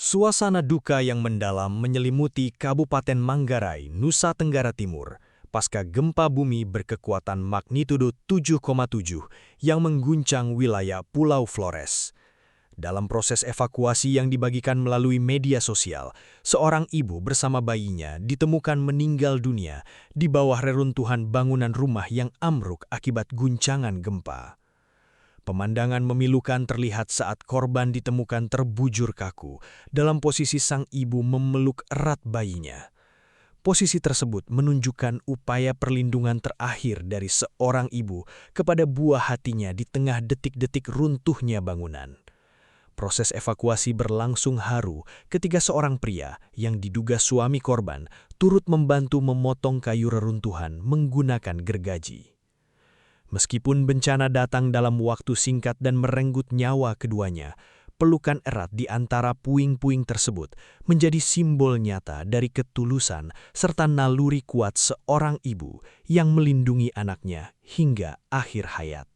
Suasana duka yang mendalam menyelimuti Kabupaten Manggarai, Nusa Tenggara Timur, pasca gempa bumi berkekuatan magnitudo 7,7 yang mengguncang wilayah Pulau Flores. Dalam proses evakuasi yang dibagikan melalui media sosial, seorang ibu bersama bayinya ditemukan meninggal dunia di bawah reruntuhan bangunan rumah yang ambruk akibat guncangan gempa. Pemandangan memilukan terlihat saat korban ditemukan terbujur kaku dalam posisi sang ibu memeluk erat bayinya. Posisi tersebut menunjukkan upaya perlindungan terakhir dari seorang ibu kepada buah hatinya di tengah detik-detik runtuhnya bangunan. Proses evakuasi berlangsung haru ketika seorang pria yang diduga suami korban turut membantu memotong kayu reruntuhan menggunakan gergaji. Meskipun bencana datang dalam waktu singkat dan merenggut nyawa keduanya, pelukan erat di antara puing-puing tersebut menjadi simbol nyata dari ketulusan serta naluri kuat seorang ibu yang melindungi anaknya hingga akhir hayat.